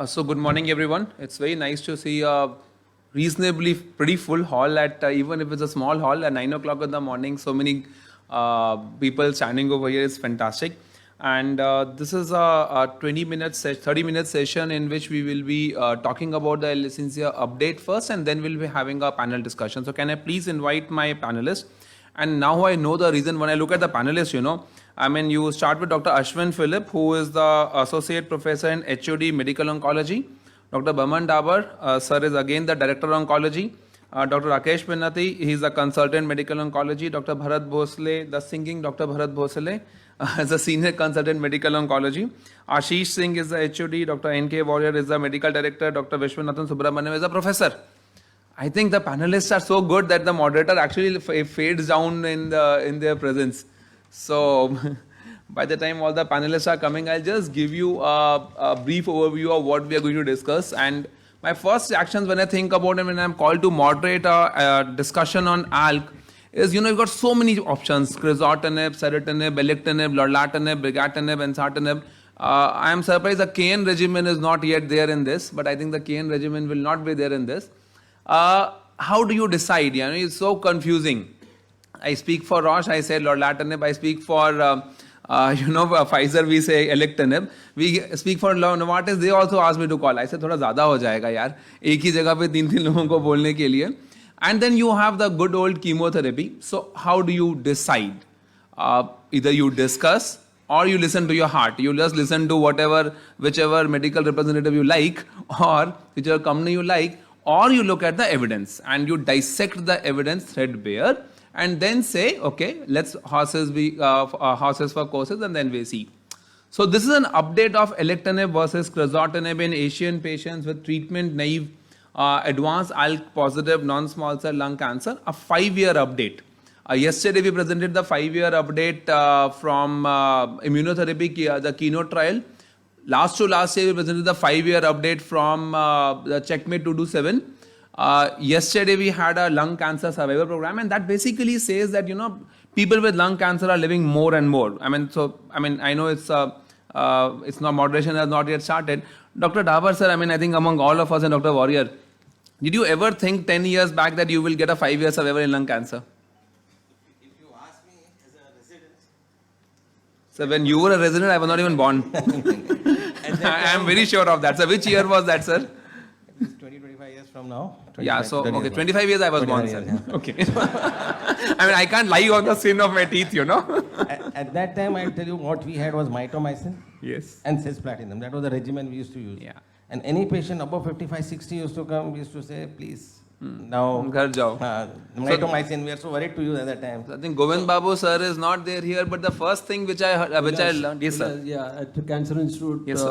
So good morning, everyone. It's very nice to see a reasonably pretty full hall at even if it's a small hall at 9 o'clock in the morning. So many people standing over here is fantastic. And this is a 30-minute session in which we will be talking about the ALESIA update first, and then we'll be having a panel discussion. So can I please invite my panelists? And now I know the reason when I look at the panelists, you start with Dr. Ashwin Philip, who is the Associate Professor in HOD Medical Oncology. Dr. Baman Dabar, sir is again the Director of Oncology. Dr. Rakesh Pinnati, he is a Consultant Medical Oncology. Dr. Bharat Bhosle, the singing Dr. Bharat Bhosle, is a Senior Consultant Medical Oncology. Ashish Singh is the HOD. Dr. N.K. Warrior is the Medical Director. Dr. Vishwanathan Subramaniam is a Professor. I think the panelists are so good that the moderator actually fades down in their presence. So by the time all the panelists are coming, I'll just give you a brief overview of what we are going to discuss. And my first reactions when I think about it, when I'm called to moderate a discussion on ALK, is you've got so many options: crizotinib, ceritinib, alectinib, lorlatinib, brigatinib, ensartinib. I am surprised the KN regimen is not yet there in this, but I think the KN regimen will not be there in this. How do you decide? It's so confusing. I speak for Roche, I say lorlatinib. I speak for Pfizer, we say alectinib. We speak for Novartis, they also ask me to call. I said थोड़ा ज़्यादा हो जाएगा यार, एक ही जगह पे तीन लोगों को बोलने के लिए. And then you have the good old chemotherapy. So how do you decide? Either you discuss or you listen to your heart. You just listen to whichever medical representative you like, or whichever company you like, or you look at the evidence and you dissect the evidence threadbare and then say, okay, let's horses for courses, and then we see. So this is an update of alectinib versus crizotinib in Asian patients with treatment naive advanced ALK positive non-small cell lung cancer, a 5-year update. Yesterday we presented the 5-year update from immunotherapy, the keynote trial. Last year we presented the 5-year update from the Checkmate 227. Yesterday we had a lung cancer survivor program, and that basically says that people with lung cancer are living more and more. I know it's not, moderation has not yet started. Dr. Dabar sir, I think among all of us and Dr. Warrior, did you ever think 10 years back that you will get a 5-year survivor in lung cancer? If you ask me as a resident. So when you were a resident, I was not even born. I am very sure of that. So which year was that, sir? It's 25 years from now. Yeah, so okay, 25 years I was born, sir. Yeah. Okay. I can't lie on the skin of my teeth, At that time, I'll tell you what we had was mitomycin. Yes. And cisplatinum. That was the regimen we used to use. Yeah. And any patient above 55, 60 used to come, we used to say, please, now, mitomycin, we are so worried to use at that time. So I think Govind Babu sir is not there here, but the first thing which I learned, yes sir. Yeah, at the Cancer Institute, yes,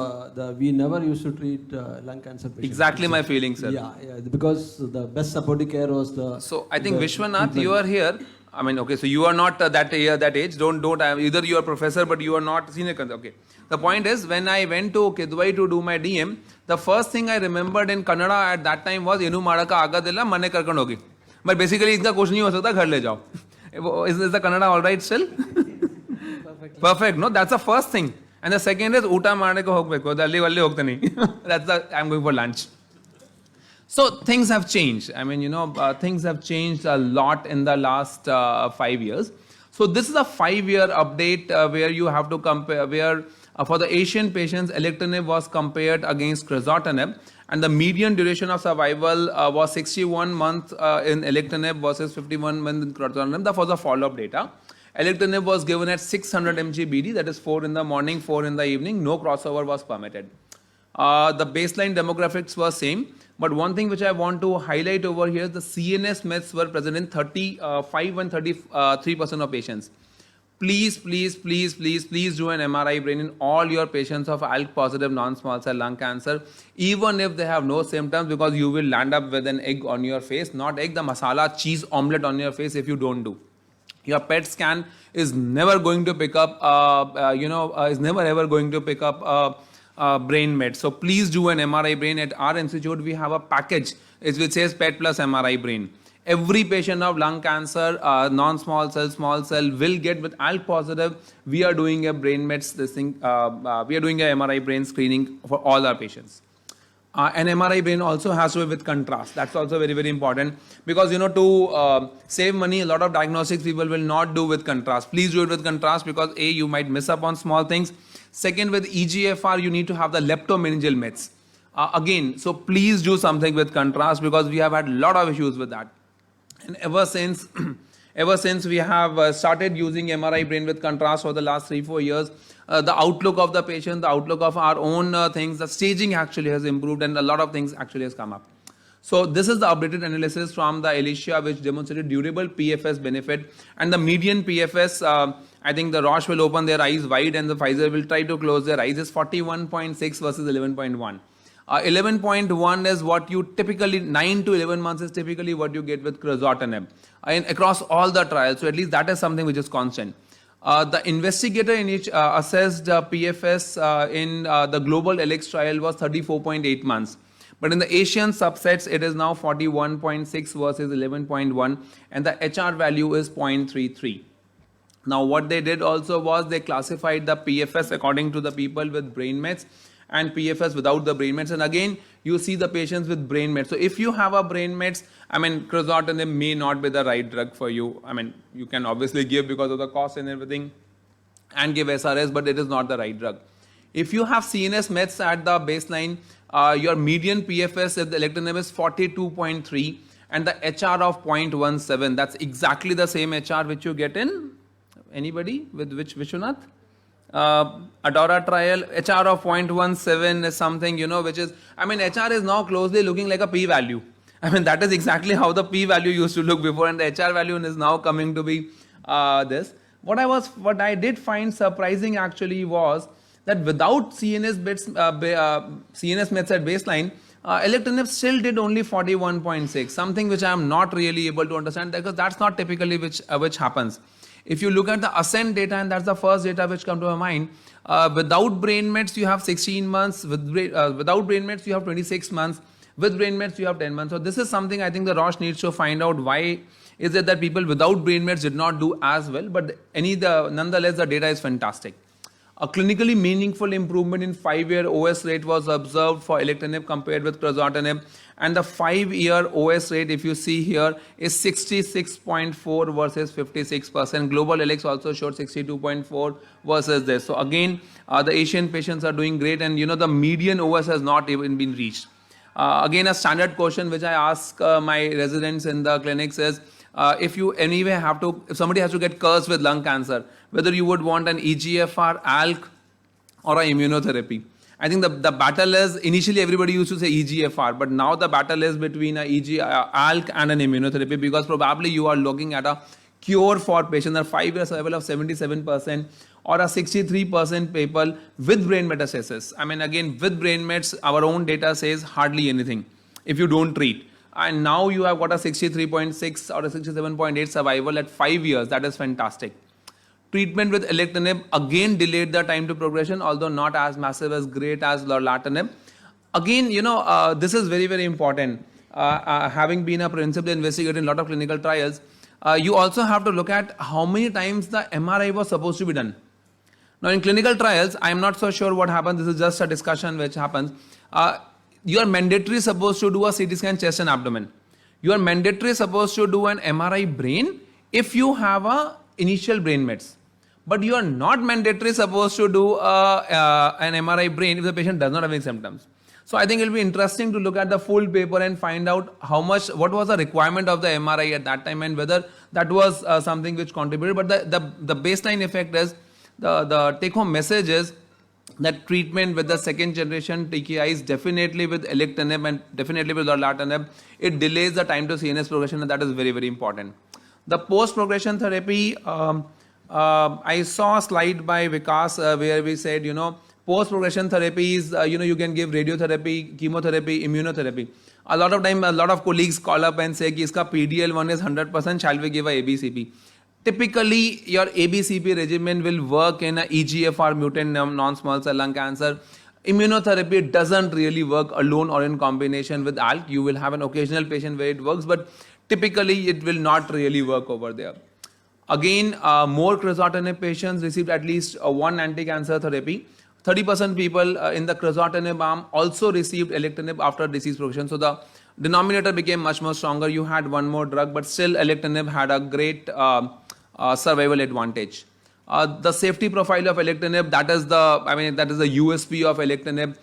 we never used to treat lung cancer patients. Exactly my feeling, sir. Yeah, because the best supportive care was the... So I think Vishwanath, you are here. Okay, so you are not that age. Don't. Either you are professor, but you are not senior. Okay. The point is, when I went to Dubai to do my DM, the first thing I remembered in Kannada at that time was Enu Madaka Aga Dilla Mane Karkan Hogi. But basically, इसका कुछ नहीं हो सकता, घर ले जाओ. Is the Kannada all right still? Perfect. No, that's the first thing. And the second is Uta Mane ko hogbeku. Dalli valli hogte nahi. That's I'm going for lunch. So things have changed. Things have changed a lot in the last 5 years. So this is a 5-year update where you have to compare, where for the Asian patients, alectinib was compared against crizotinib, and the median duration of survival was 61 months in alectinib versus 51 months in crizotinib. That was the follow-up data. Alectinib was given at 600 mg BD, that is 4 in the morning, 4 in the evening. No crossover was permitted. The baseline demographics were same. But one thing which I want to highlight over here is the CNS mets were present in 35 and 33% of patients. Please do an MRI brain in all your patients of ALK positive non-small cell lung cancer, even if they have no symptoms, because you will land up with an egg on your face, not egg, the masala cheese omelette on your face if you don't do. Your PET scan is never going to pick up, brain met. So please do an MRI brain. At our institute, we have a package which says PET plus MRI brain. Every patient of lung cancer, non-small cell, small cell will get with ALK positive. We are doing a brain mets, we are doing a MRI brain screening for all our patients. An MRI brain also has to be with contrast. That's also very, very important, because to save money, a lot of diagnostics people will not do with contrast. Please do it with contrast, because A, you might miss up on small things. Second, with EGFR, you need to have the leptomeningeal mets. Again, so please do something with contrast, because we have had a lot of issues with that. And ever since we have started using MRI brain with contrast for the last 3-4 years, the outlook of the patient, the outlook of our own things, the staging actually has improved, and a lot of things actually has come up. So this is the updated analysis from the ALESIA, which demonstrated durable PFS benefit, and the median PFS, I think the Roche will open their eyes wide and the Pfizer will try to close their eyes, is 41.6 versus 11.1. 11.1 is what you typically, 9 to 11 months is typically what you get with crizotinib across all the trials. So at least that is something which is constant. The investigator assessed PFS in the global ALEX trial was 34.8 months. But in the Asian subsets, it is now 41.6 versus 11.1, and the HR value is 0.33. Now, what they did also was they classified the PFS according to the people with brain mets and PFS without the brain mets. And again, you see the patients with brain mets. So if you have a brain mets, crizotinib may not be the right drug for you. You can obviously give because of the cost and everything and give SRS, but it is not the right drug. If you have CNS mets at the baseline, your median PFS of the alectinib is 42.3 and the HR of 0.17. That's exactly the same HR which you get in, anybody with which Vishwanath? Adora trial, HR of 0.17 is something, which is, HR is now closely looking like a p-value. That is exactly how the p-value used to look before, and the HR value is now coming to be this. What I did find surprising actually was that without CNS mets at baseline, alectinib still did only 41.6, something which I am not really able to understand, because that's not typically which happens. If you look at the ASCENT data, and that's the first data which come to my mind, without brain mets you have 16 months, without brain mets you have 26 months, with brain mets you have 10 months. So this is something I think the Roche needs to find out, why is it that people without brain mets did not do as well, but nonetheless the data is fantastic. A clinically meaningful improvement in 5-year OS rate was observed for alectinib compared with crizotinib, and the 5-year OS rate, if you see here, is 66.4 versus 56%. Global ALEX also showed 62.4 versus this. So again, the Asian patients are doing great, and the median OS has not even been reached. Again, a standard question which I ask my residents in the clinics is, if somebody has to get cursed with lung cancer, whether you would want an EGFR, ALK, or an immunotherapy. I think the battle is, initially everybody used to say EGFR, but now the battle is between an ALK and an immunotherapy, because probably you are looking at a cure for patients at 5-year survival of 77% or a 63% people with brain metastasis. Again, with brain mets, our own data says hardly anything if you don't treat. And now you have got a 63.6 or a 67.8 survival at 5 years. That is fantastic. Treatment with alectinib again delayed the time to progression, although not as massive as great as lorlatinib. Again, this is very, very important. Having been a principal investigator in a lot of clinical trials, you also have to look at how many times the MRI was supposed to be done. Now in clinical trials, I am not so sure what happens. This is just a discussion which happens. You are mandatory supposed to do a CT scan chest and abdomen. You are mandatory supposed to do an MRI brain if you have a initial brain mets. But you are not mandatory supposed to do an MRI brain if the patient does not have any symptoms. So I think it will be interesting to look at the full paper and find out what was the requirement of the MRI at that time, and whether that was something which contributed. But the baseline effect is, the take home message is that treatment with the second generation TKIs, definitely with alectinib and definitely with lorlatinib, it delays the time to CNS progression, and that is very, very important. The post progression therapy, I saw a slide by Vikas where we said, post progression therapies, you can give radiotherapy, chemotherapy, immunotherapy. A lot of time, a lot of colleagues call up and say, iska PDL1 is 100%, shall we give a ABCP? Typically, your ABCP regimen will work in a EGFR mutant non-small cell lung cancer. Immunotherapy doesn't really work alone or in combination with ALK. You will have an occasional patient where it works, but typically it will not really work over there. Again, more crizotinib patients received at least one anti-cancer therapy. 30% people in the crizotinib arm also received alectinib after disease progression. So the denominator became much more stronger. You had one more drug, but still alectinib had a great survival advantage. The safety profile of alectinib, that is the USP of alectinib.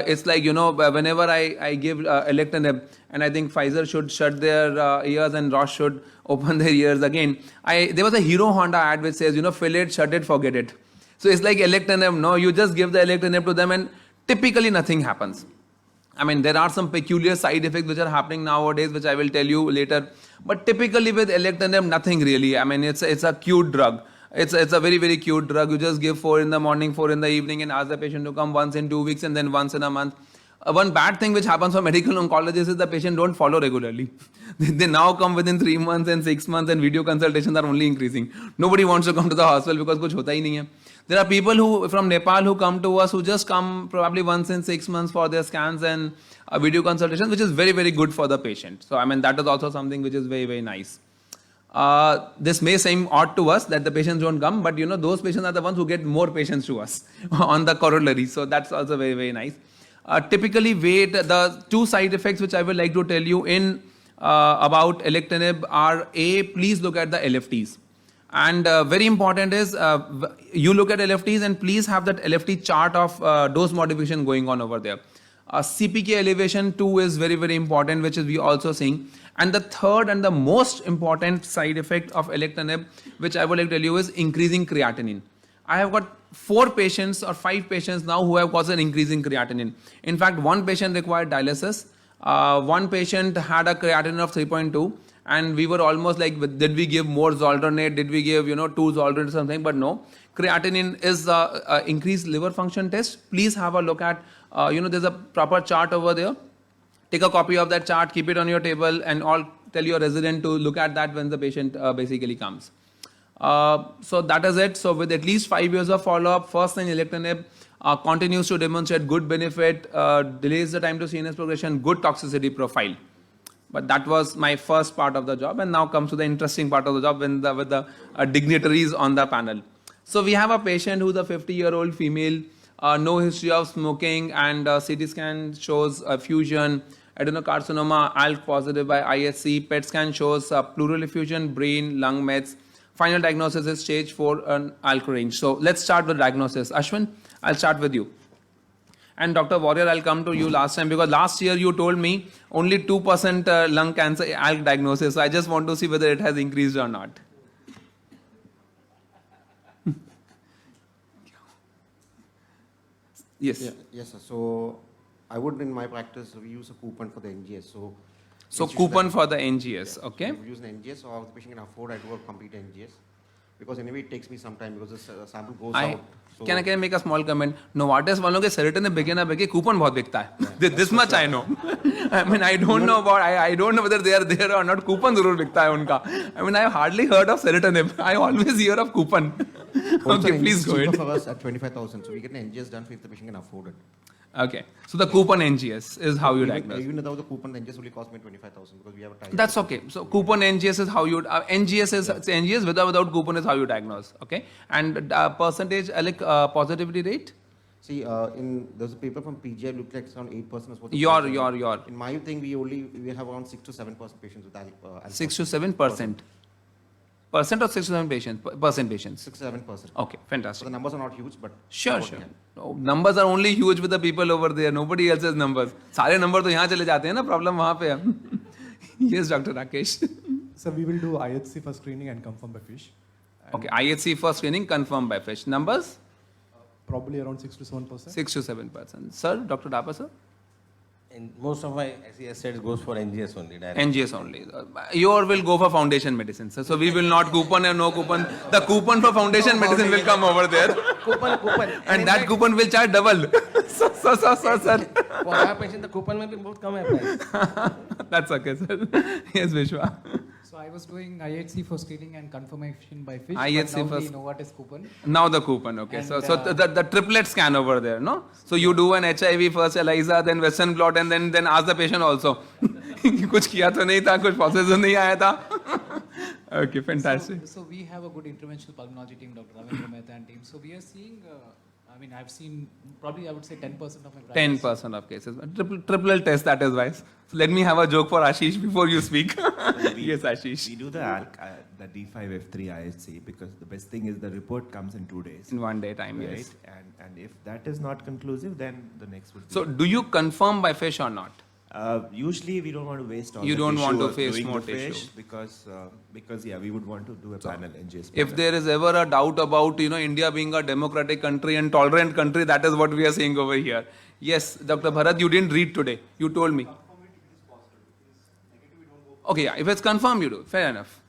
It's like, whenever I give alectinib, and I think Pfizer should shut their ears and Roche should open their ears again. There was a Hero Honda ad which says, fill it, shut it, forget it. So it's like alectinib, no, you just give the alectinib to them and typically nothing happens. I mean, there are some peculiar side effects which are happening nowadays, which I will tell you later. But typically with alectinib, nothing really. I mean, it's a cute drug. It's a very, very cute drug. You just give 4 in the morning, 4 in the evening, and ask the patient to come once in 2 weeks and then once in a month. One bad thing which happens for medical oncologists is the patient don't follow regularly. They now come within 3 months and 6 months, and video consultations are only increasing. Nobody wants to come to the hospital because kuch hota hi nahi hai. There are people who from Nepal who come to us who just come probably once in 6 months for their scans and video consultations, which is very, very good for the patient. So I mean, that is also something which is very, very nice. This may seem odd to us that the patients don't come, but those patients are the ones who get more patients to us on the corollary. So that's also very, very nice. Typically, the 2 side effects which I would like to tell you in about alectinib are please look at the LFTs. And very important is you look at LFTs and please have that LFT chart of dose modification going on over there. CPK elevation too is very, very important, which is we also seeing. And the third and the most important side effect of alectinib, which I would like to tell you, is increasing creatinine. I have got 4 patients or 5 patients now who have caused an increase in creatinine. In fact, 1 patient required dialysis. 1 patient had a creatinine of 3.2. And we were almost like, did we give more Zoldronate? Did we give, 2 Zoldronate or something? But no. Creatinine is increased liver function test. Please have a look at, there's a proper chart over there. Take a copy of that chart, keep it on your table, and tell your resident to look at that when the patient basically comes. So that is it. So with at least 5 years of follow-up, first line alectinib continues to demonstrate good benefit, delays the time to CNS progression, good toxicity profile. But that was my first part of the job, and now comes to the interesting part of the job with the dignitaries on the panel. So we have a patient who's a 50-year-old female, no history of smoking, and CT scan shows fusion, adenocarcinoma, ALK positive by IHC, PET scan shows pleural effusion, brain, lung mets. Final diagnosis is stage 4 ALK range. So let's start with diagnosis. Ashwin, I'll start with you. And Dr. Warrior, I'll come to you last time because last year you told me only 2% lung cancer ALK diagnosis. So I just want to see whether it has increased or not. Yes. Yeah, yes, sir. So I would, in my practice, we use a coupon for the NGS. So coupon for the NGS, yeah. okay. So we use an NGS, or if the patient can afford, I do a complete NGS. Because anyway, it takes me some time because the sample goes out. So can I make a small comment? Novartis वालों के serotonin बिके ना बिके coupon बहुत बिकता है. This much I know. I mean, I don't know about. I don't know whether they are there or not. Coupon जरूर बिकता है उनका. I mean, I have hardly heard of serotonin. I always hear of coupon. Okay, please go ahead. For us at 25,000, so we get an NGS done if the patient can afford it. Okay, so the coupon NGS is how you diagnose. Even without the coupon, the NGS only cost me 25,000 because we have a tie. That's okay. So coupon NGS is how you NGS is NGS without coupon is how you diagnose. Okay, and percentage positivity rate. See, there's a paper from PGI looked like around 8% is what. Your. In my thing, we have around 6 to 7% patients with ALK. 6 to 7%. Percent or 6 to 7 patients? Percent patients. 6 to 7%. Okay, fantastic. So the numbers are not huge, but sure. No, numbers are only huge with the people over there. Nobody else's numbers. सारे number तो यहाँ चले जाते हैं ना. Problem वहाँ पे है. Yes, Dr. Rakesh. So we will do IHC for screening and confirm by FISH. Okay, IHC for screening, confirm by FISH. Numbers? Probably around 6 to 7%. 6 to 7%. Sir, Dr. Dapa, sir? And most of my assets goes for NGS only. Direct. NGS only. Your will go for foundation medicine. So we will not coupon and no coupon. The coupon for foundation medicine will come over there. Coupon. And that coupon will charge double. Sir. For our patient, the coupon may be both come at price. That's okay, sir. Yes, Vishwa. So I was doing IHC for screening and confirmation by FISH. IHC but now for we know what is coupon. Now the coupon, okay. And, So the triplet scan over there, no? So you do an HIV first, ELISA, then Western blot, and then ask the patient also. कुछ किया तो नहीं था, कुछ process तो नहीं आया था. Okay, fantastic. So we have a good interventional pulmonology team, Dr. Ravindra Mehta and team. So we are seeing I mean, I've seen probably I would say 10% of my practice. 10% of cases. Triple test, that is why. So let me have a joke for Ashish before you speak. Yes, Ashish. We do the the D5F3 IHC because the best thing is the report comes in 2 days. In 1 day time, Right? yes. And if that is not conclusive, then the next would be. So do you confirm by fish or not? Usually we don't want to waste all You the don't want tissue to waste doing more the fish tissue. because yeah, we would want to do a panel NGS. If there is ever a doubt about, India being a democratic country and tolerant country, that is what we are saying over here. Yes, Dr. Bharat, you didn't read today. You told me. Okay, yeah, if it's confirmed, you do. Fair enough.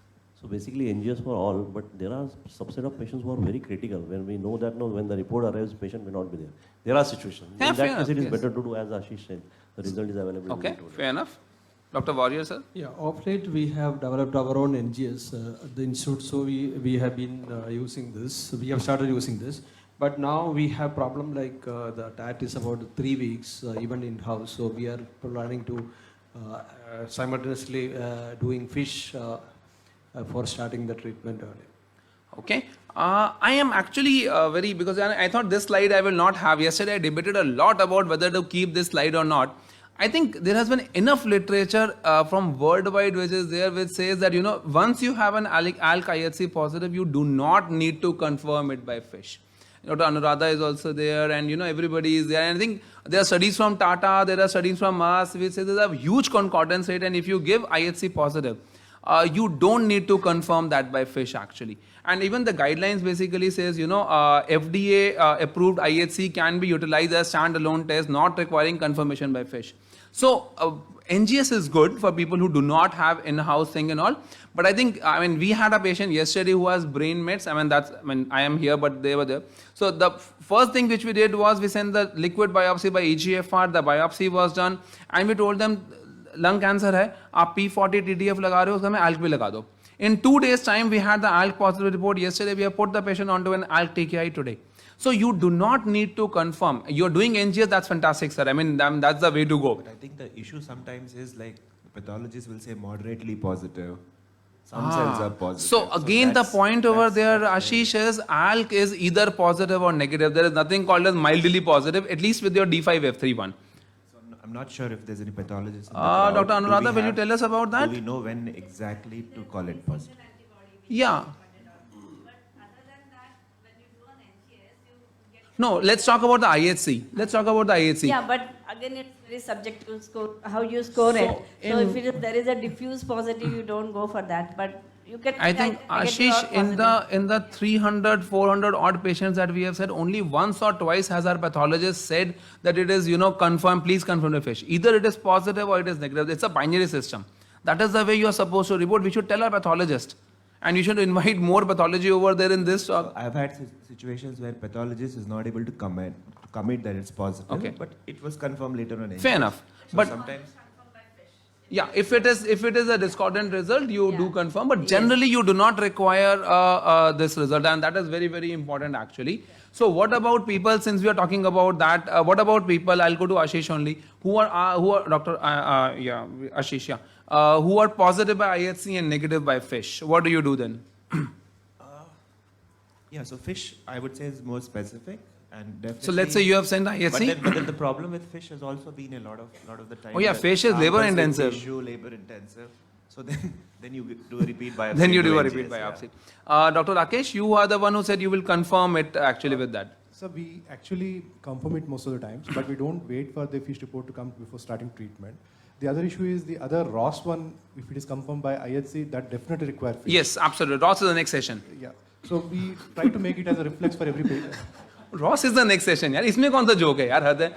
So basically NGS for all, but there are subset of patients who are very critical. When we know that when the report arrives, patient may not be there. There are situations. Yeah, In fair that case, it is enough, yes. better to do as Ashish said. The result is available. Okay, immediately. fair enough. Dr. Warrior, sir? Yeah, of late we have developed our own NGS at the institute, so we have been using this. We have started using this, but now we have problem like the TAT is about 3 weeks, even in house. So we are planning to simultaneously doing fish for starting the treatment early. Okay. I am actually because I thought this slide I will not have. Yesterday I debated a lot about whether to keep this slide or not. I think there has been enough literature from worldwide which is there which says that, once you have an ALK IHC positive, you do not need to confirm it by fish. Dr. Anuradha is also there and, everybody is there. And I think there are studies from Tata, there are studies from us which say there's a huge concordance rate, and if you give IHC positive, you don't need to confirm that by fish actually. And even the guidelines basically says, FDA approved IHC can be utilized as standalone test, not requiring confirmation by fish. So NGS is good for people who do not have in-house thing and all. But I think, we had a patient yesterday who has brain mets. I am here, but they were there. So the first thing which we did was we sent the liquid biopsy by EGFR. The biopsy was done, and we told them lung cancer hai, aap P40 TDF laga rahe ho, uska ALK bhi laga do. In 2 days time, we had the ALK positive report. Yesterday, we have put the patient onto an ALK TKI today. So you do not need to confirm. You're doing NGS, that's fantastic, sir. That's the way to go. But I think the issue sometimes is like the pathologist will say moderately positive. Some cells are positive. So again, the point over there, Ashish, is ALK is either positive or negative. There is nothing called as mildly positive, at least with your D5F3 one. So I'm not sure if there's any pathologist. Dr. Anuradha, will you tell us about that? Do we know when exactly to call it positive? Yeah. No, let's talk about the IHC. Yeah, but again, it's very subject to score, how you score it. So if there is a diffuse positive, you don't go for that. But you can. I think Ashish, in the 300, 400 odd patients that we have said, only once or twice has our pathologist said that it is, confirm, please confirm the fish. Either it is positive or it is negative. It's a binary system. That is the way you are supposed to report. We should tell our pathologist. And you should invite more pathology over there in this talk. So I've had situations where pathologist is not able to commit that it's positive, okay, but it was confirmed later on. Fair enough. So but sometimes, yeah, if it is a discordant result, you do confirm. But generally, you do not require this result, and that is very, very important actually. So what about people? Since we are talking about that, what about people? I'll go to Ashish only. Who are Dr. Ashish, yeah. Who are positive by IHC and negative by fish. What do you do then? so fish, I would say, is more specific and definitely. So let's say you have sent IHC. But then the problem with fish has also been a lot of the time. Oh yeah, fish is labor intensive. Labor intensive. So then you do a repeat biopsy. Then you do a repeat biopsy. Dr. Rakesh, you are the one who said you will confirm it actually with that. So we actually confirm it most of the times, but we don't wait for the fish report to come before starting treatment. The other issue is the other ROS one, if it is confirmed by IHC, that definitely requires fish. Yes, absolutely. ROS is the next session. Yeah. So we try to make it as a reflex for every patient. ROS is the next session. यार इसमें कौन सा joke है यार हद है.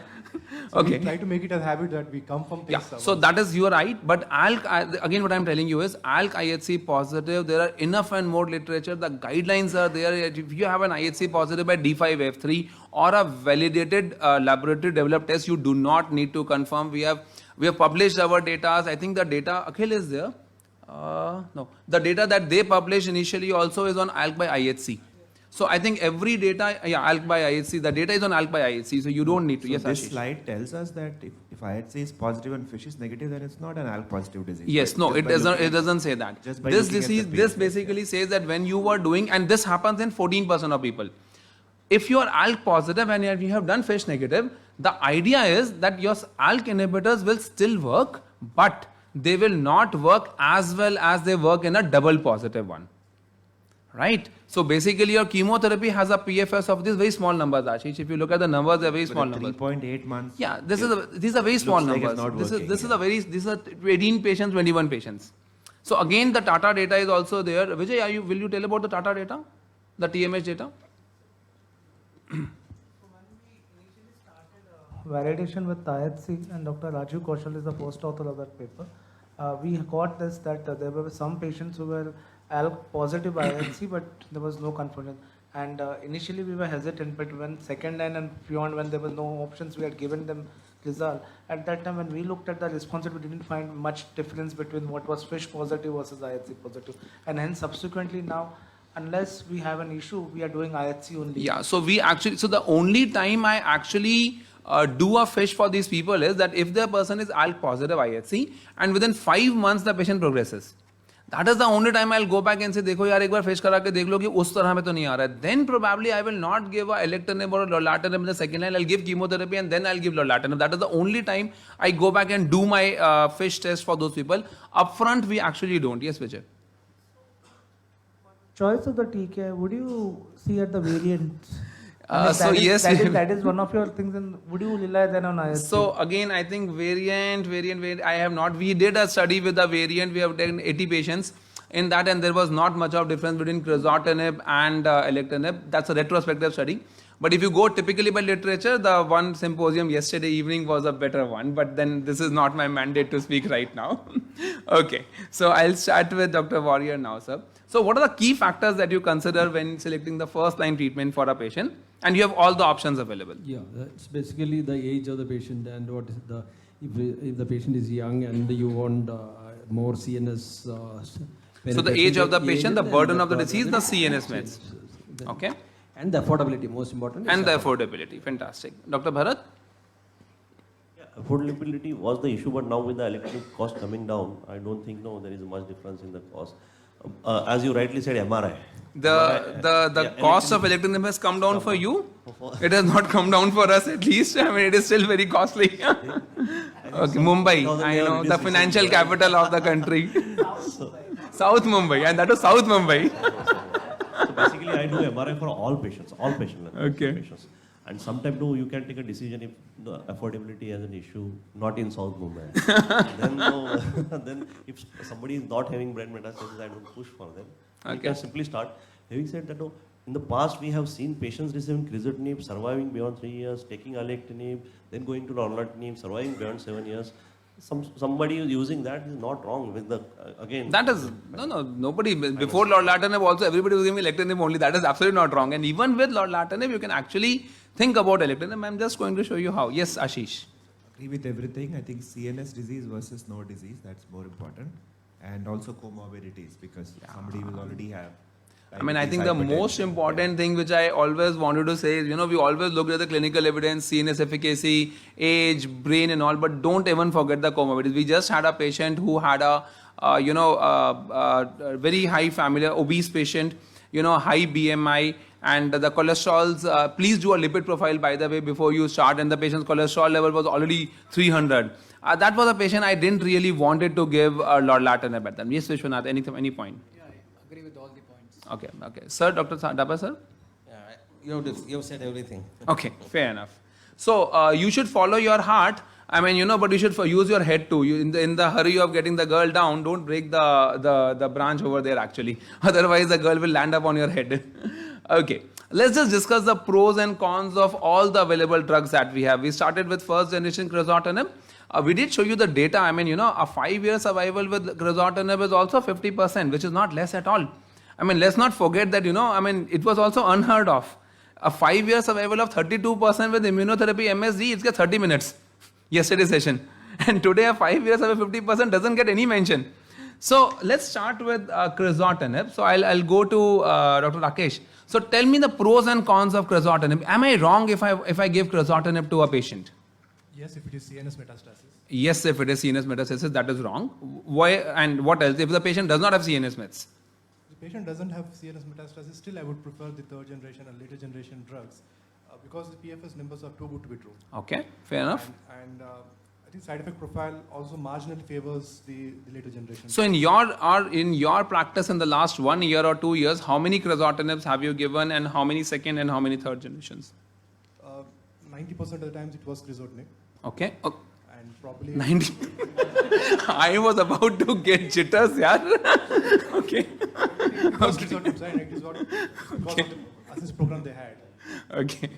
Okay. We try to make it a habit that we confirm things. Yeah. So that is, you are right. But ALK, again, what I am telling you is ALK IHC positive. There are enough and more literature. The guidelines are there. If you have an IHC positive by D5F3 or a validated laboratory developed test, you do not need to confirm. We have published our data. I think the data, Akhil is there. No, the data that they published initially also is on ALK by IHC. So I think every data, ALK by IHC, the data is on ALK by IHC, so you don't need to. So yes, this Ashish. slide tells us that if IHC is positive and fish is negative, then it's not an ALK positive disease. Yes, no, it doesn't say that. This basically says that when you were doing, and this happens in 14% of people. if you are ALK positive and you have done FISH negative, the idea is that your ALK inhibitors will still work, but they will not work as well as they work in a double positive one. Right? So basically your chemotherapy has a PFS of these very small numbers, Ashish. If you look at the numbers, they're very small numbers. 3.8 months. Yeah, these are very small like numbers. it's not These are 18 patients, 21 patients. So again, the Tata data is also there. Vijay, will you tell about the Tata data? The TMH data? Validation with IHC, and Dr. Rajiv Kaushal is the first author of that paper. We got this that there were some patients who were ALK positive IHC, but there was no confusion. And initially we were hesitant, but when second line and beyond, when there were no options, we had given them result. At that time, when we looked at the response, we didn't find much difference between what was FISH positive versus IHC positive. And hence subsequently now, unless we have an issue, we are doing IHC only. Yeah, so the only time I actually do a FISH for these people is that if the person is ALK positive IHC and within 5 months the patient progresses. That is the only time I'll go back and say, देखो यार एक बार FISH करा के देख लो कि उस तरह में तो नहीं आ रहा है. Then probably I will not give a alectinib or a lorlatinib in the second line. I'll give chemotherapy and then I'll give lorlatinib. That is the only time I go back and do my FISH test for those people. Upfront we actually don't. Yes, Vijay. Choice of the TKI, would you see at the variants? That is one of your things, and would you rely then on IHC? So again, I think variant, I have not. We did a study with the variant. We have taken 80 patients in that, and there was not much of difference between crizotinib and alectinib. That's a retrospective study. But if you go typically by literature, the one symposium yesterday evening was a better one. But then this is not my mandate to speak right now. Okay, so I'll start with Dr. Warrior now, sir. So what are the key factors that you consider when selecting the first line treatment for a patient? And you have all the options available. Yeah, it's basically the age of the patient and what is if the patient is young and you want more CNS. So the age of the patient, the burden of the disease, the CNS meds. Okay. And the affordability, most important. And the affordability, fantastic. Dr. Bharat? Yeah, affordability was the issue, but now with the electronic cost coming down, I don't think there is much difference in the cost. As you rightly said, MRI. The cost of alectinib has come down for you. It has not come down for us at least. I mean, it is still very costly. Okay, Mumbai, I know, the financial capital of the country. South Mumbai, and that is South Mumbai. So basically, I do MRI for all patients. Okay. Patients. And sometimes you can take a decision if the affordability is an issue, not in South Mumbai. then if somebody is not having brain metastasis, I don't push for them. Okay. You can simply start. Having said that, in the past we have seen patients receiving crizotinib, surviving beyond 3 years, taking alectinib, then going to lorlatinib, surviving beyond 7 years. Somebody is using that is not wrong with the again. That is nobody before lorlatinib also everybody was giving alectinib only. That is absolutely not wrong. And even with lorlatinib, you can actually think about alectinib. I'm just going to show you how. Yes, Ashish. Agree with everything. I think CNS disease versus no disease, that's more important. And also comorbidities, because somebody will already have. I mean, I think the most important thing which I always wanted to say is, we always look at the clinical evidence, CNS efficacy, age, brain and all, but don't even forget the comorbidities. We just had a patient who had a very high family, obese patient, high BMI, and the cholesterols, please do a lipid profile, by the way, before you start, and the patient's cholesterol level was already 300. That was a patient I didn't really wanted to give lorlatinib at them. Yes, Vishwanath, any point? Yeah, I agree with all the points. Okay. Sir, Dr. Dapa, sir? Yeah, you've said everything. Okay, fair enough. So, you should follow your heart. I mean, but you should use your head too. In the hurry of getting the girl down, don't break the branch over there actually. Otherwise, the girl will land up on your head. Okay, let's just discuss the pros and cons of all the available drugs that we have. We started with first generation crizotinib. We did show you the data. I mean, a 5-year survival with crizotinib is also 50%, which is not less at all. I mean, let's not forget that, it was also unheard of. A 5-year survival of 32% with immunotherapy MSD, it's got 30 minutes. Yesterday's session. And today a 5 years of a 50% doesn't get any mention. So let's start with crizotinib. So I'll go to Dr. Rakesh. So tell me the pros and cons of crizotinib. Am I wrong if I give crizotinib to a patient? Yes, if it is CNS metastasis. Yes, if it is CNS metastasis, that is wrong. Why and what else? If the patient does not have CNS mets? patient doesn't have CNS metastasis, still I would prefer the third generation and later generation drugs because the PFS numbers are too good to be true. Okay, fair enough. And I think side effect profile also marginally favors the later generation. So in your practice in the last 1 year or 2 years, how many crizotinibs have you given and how many second and how many third generations? 90% of the times it was crizotinib. Okay. And probably 90. I was about to get jitters, yeah. Okay. It was crizotinib, right? It is what because of the assist program they had. Okay.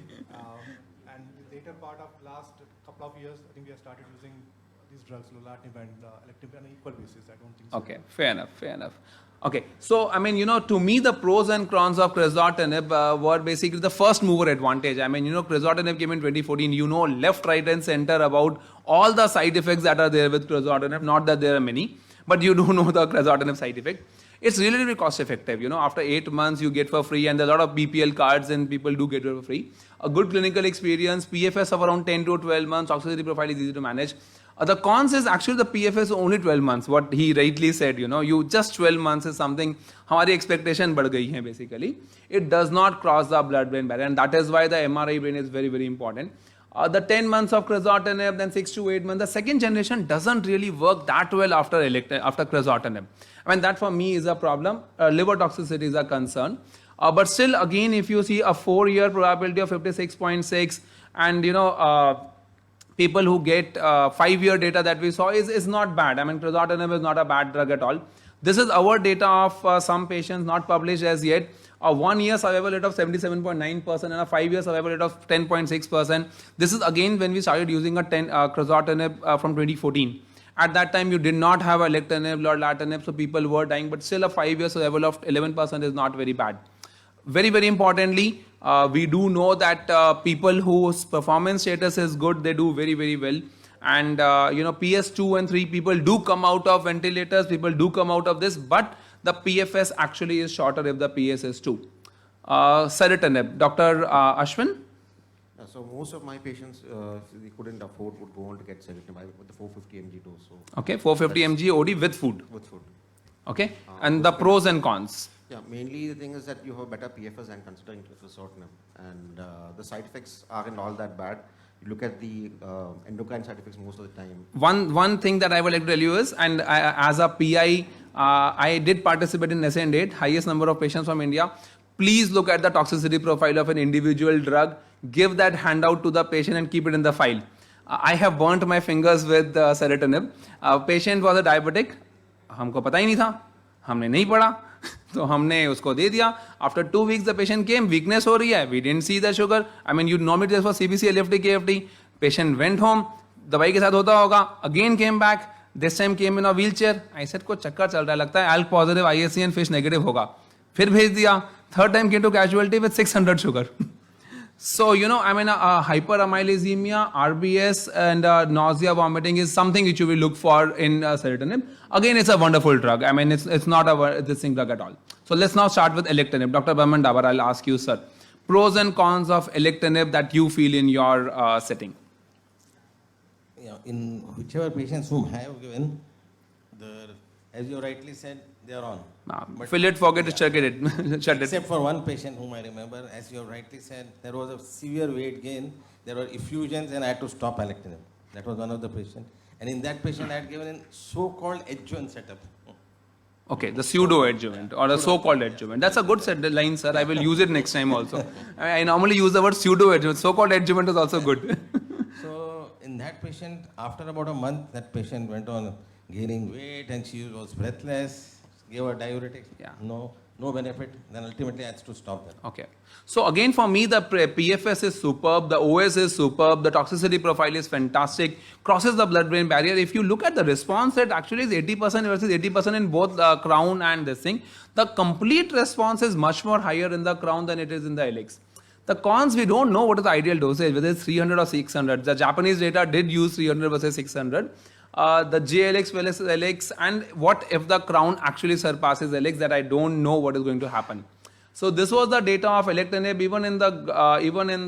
And the later part of last couple of years, I think we have started using these drugs, lorlatinib and alectinib, on an equal basis. I don't think so. Okay, fair enough. Okay, so I mean, to me, the pros and cons of crizotinib were basically the first mover advantage. I mean, crizotinib came in 2014. Left, right, and center about all the side effects that are there with crizotinib. Not that there are many, but you do know the crizotinib side effect. It's really, really cost effective. After 8 months, you get for free, and there's a lot of BPL cards, and people do get it for free. A good clinical experience, PFS of around 10 to 12 months, toxicity profile is easy to manage. The cons is actually the PFS only 12 months, what he rightly said, you just 12 months is something, hamari expectation बढ़ गई है basically. It does not cross the blood-brain barrier, and that is why the MRI brain is very, very important. The 10 months of crizotinib, then 6 to 8 months, the second generation doesn't really work that well after crizotinib. I mean, that for me is a problem. Liver toxicity is a concern. But still, again, if you see a 4-year probability of 56.6 and, people who get 5-year data that we saw is not bad. I mean, crizotinib is not a bad drug at all. This is our data of some patients not published as yet. A 1-year survival rate of 77.9% and a 5-year survival rate of 10.6%. This is again when we started using crizotinib from 2014. At that time, you did not have alectinib, lorlatinib, so people were dying, but still a 5-year survival of 11% is not very bad. Very, very importantly, we do know that people whose performance status is good, they do very, very well. And, PS2 and 3 people do come out of ventilators, people do come out of this, but the PFS actually is shorter if the PS is 2. Serotinib, Dr. Ashwin? So most of my patients, if they couldn't afford, would go on to get serotinib with the 450 mg dose. So okay, 450 mg OD with food. With food. Okay, and the pros and cons. Yeah, mainly the thing is that you have better PFS and considering crizotinib, and the side effects aren't all that bad. You look at the endocrine side effects most of the time. One thing that I would like to tell you is, and as a PI, I did participate in SN8, highest number of patients from India. Please look at the toxicity profile of an individual drug. Give that handout to the patient and keep it in the file. I have burnt my fingers with serotinib. Patient was a diabetic. हमको पता ही नहीं था, हमने नहीं पढ़ा, तो हमने उसको दे दिया. After 2 weeks the patient came, weakness हो रही है, we didn't see the sugar. I mean, you normally test for CBC, LFT, KFT. Patient went home, दवाई के साथ होता होगा, again came back, this time came in a wheelchair. I said को चक्कर चल रहा है, लगता है ALK positive, IAC and FISH negative होगा. फिर भेज दिया, third time came to casualty with 600 sugar. So, I mean, hyperamylesemia, RBS, and nausea, vomiting is something which you will look for in serotinib. Again, it's a wonderful drug. I mean, it's not this thing drug at all. So, let's now start with alectinib. Dr. Baman Dabar, I'll ask you, sir. Pros and cons of alectinib that you feel in your setting. Yeah, in whichever patients whom I have given, as you rightly said, they are on. Fill it, forget it, check it. Except for one patient whom I remember, as you rightly said, there was a severe weight gain, there were effusions, and I had to stop alectinib. That was one of the patients. And in that patient, I had given a so-called adjuvant setup. Okay, the pseudo-adjuvant or a so-called adjuvant. That's a good line, sir. I will use it next time also. I normally use the word pseudo-adjuvant. So-called adjuvant is also good. So, in that patient, after about a month, that patient went on gaining weight and she was breathless, gave her diuretics, no benefit, then ultimately I had to stop that. Okay. So again, for me, the PFS is superb, the OS is superb, the toxicity profile is fantastic, crosses the blood-brain barrier. If you look at the response rate, actually is 80% versus 80% in both the crown and this thing. The complete response is much more higher in the crown than it is in the helix. The cons, we don't know what is the ideal dosage, whether it's 300 or 600. The Japanese data did use 300 versus 600. The JLX versus LX, and what if the crown actually surpasses LX, that I don't know what is going to happen. So this was the data of alectinib. Even in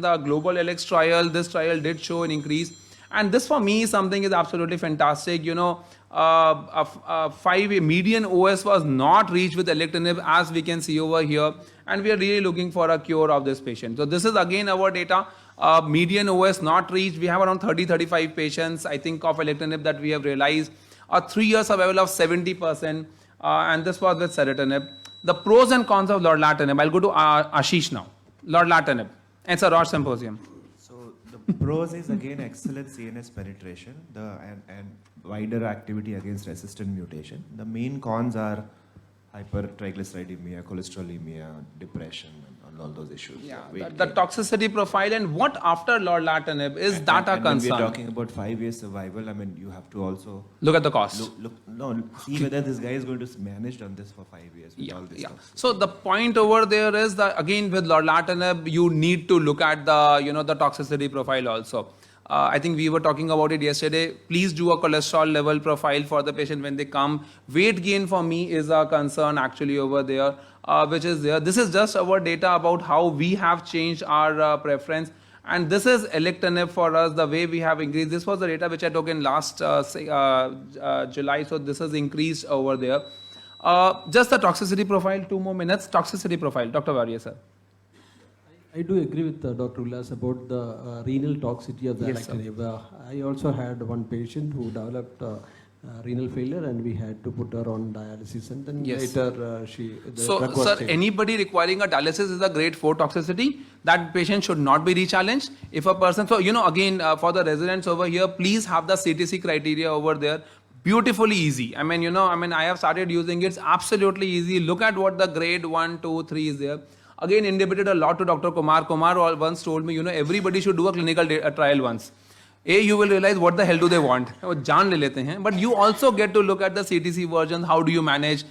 the global LX trial, this trial did show an increase. And this for me something is absolutely fantastic. You know, a 5 median OS was not reached with alectinib, as we can see over here, and we are really looking for a cure of this patient. So this is again our data. Median OS not reached. We have around 30-35 patients, I think, of alectinib that we have realized. A 3-year survival of 70%, and this was with serotinib. The pros and cons of lorlatinib. I'll go to Ashish now. Lorlatinib. It's a Roche symposium. So the pros is again excellent CNS penetration and wider activity against resistant mutation. The main cons are hypertriglyceridemia, cholesterolemia, depression, and all those issues. Yeah, Weight the gain. toxicity profile and what after lorlatinib is that a And when concern? we're talking about 5 years survival, I mean, you have to also Look at the cost. see whether this guy is going to manage on this for 5 years with all this Yeah. stuff. So the point over there is that again with lorlatinib, you need to look at the the toxicity profile also. I think we were talking about it yesterday. Please do a cholesterol level profile for the patient when they come. Weight gain for me is a concern actually over there, which is there. This is just our data about how we have changed our preference. And this is alectinib for us, the way we have increased. This was the data which I took in last July. So this has increased over there. Just the toxicity profile, 2 more minutes. Toxicity profile, Dr. Varia, sir. I do agree with Dr. Ullas about the renal toxicity of the Yes, sir. alectinib. I also had one patient who developed renal failure, and we had to put her on dialysis, and then Yes. later the So, drug was sir, changed. anybody requiring a dialysis is a grade 4 toxicity. That patient should not be rechallenged. If a person, so again, for the residents over here, please have the CTC criteria over there. Beautifully easy. I mean, I have started using it. It's absolutely easy. Look at what the grade 1, 2, 3 is there. Again, indicated a lot to Dr. Kumar. Kumar once told me, everybody should do a clinical trial once. You will realize what the hell do they want. वो जान ले लेते हैं. But you also get to look at the CTC version. How do you manage?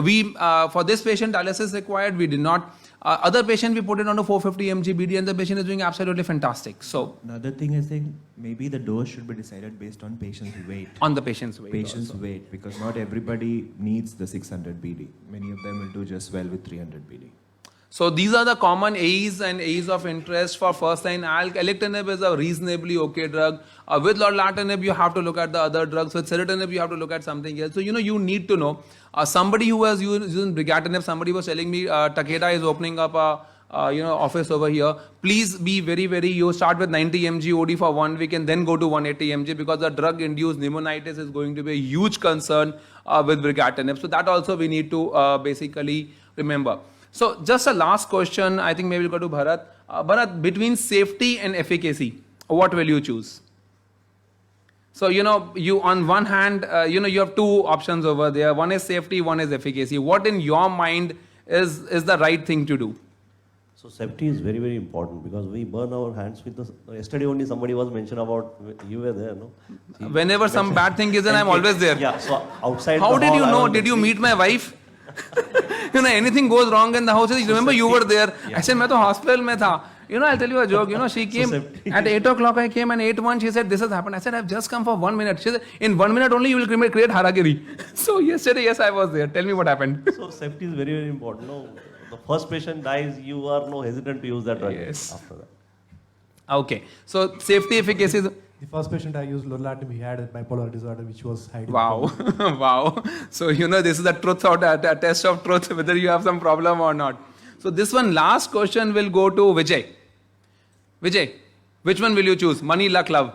We for this patient dialysis required. We did not. Other patient we put it on a 450 mg BD, and the patient is doing absolutely fantastic. So Another thing I think maybe the dose should be decided based on patient's weight. on the patient's weight. Patient's also. weight, because not everybody needs the 600 BD. Many of them will do just well with 300 BD. So these are the common AEs and AEs of interest for first-line ALK. Alectinib is a reasonably okay drug. With lorlatinib, you have to look at the other drugs. With serotinib, you have to look at something else. So you need to know. Somebody who was using brigatinib, somebody was telling me Takeda is opening up a office over here. Please be very, very. You start with 90 mg OD for 1 week and then go to 180 mg, because the drug-induced pneumonitis is going to be a huge concern with brigatinib. So that also we need to basically remember. So just a last question, I think maybe we'll go to Bharat. Bharat, between safety and efficacy, what will you choose? So, you on one hand, you have 2 options over there. One is safety, one is efficacy. What in your mind is the right thing to do? So safety is very, very important, because we burn our hands with the. Yesterday only somebody was mentioned about, you were there, no? Whenever some bad thing is, and I'm always there. Yeah, so outside. How the did you hall, I know? was Did you looking- meet my wife? Anything goes wrong in the house. Remember, you were there. I said, मैं तो hospital में था. I'll tell you a joke. She came at 8 o'clock. I came and 8:01. She said, this has happened. I said, I've just come for 1 minute. She said, in 1 minute only you will create harakiri. So yesterday, yes, I was there. Tell me what happened. So safety is very, very important. No, the first patient dies, you are no hesitant to use that drug. Yes. After that. Okay. So safety, efficacy. The first patient I used lorlatinib, he had a bipolar disorder, which was hiding. Wow. Wow. So, this is a truth or a test of truth, whether you have some problem or not. So this one, last question will go to Vijay. Vijay, which one will you choose? Money, luck, love?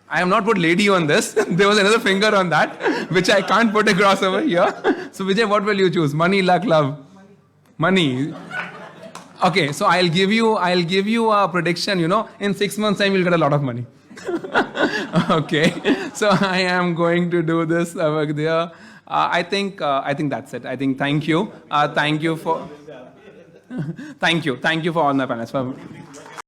I have not put lady on this. There was another finger on that, which I can't put across over here. So Vijay, what will you choose? Money, luck, love? Money. Okay, so I'll give you a prediction, in 6 months time you'll get a lot of money. Okay, so I am going to do this over there. I think that's it. I think thank you. Thank you for all my panelists.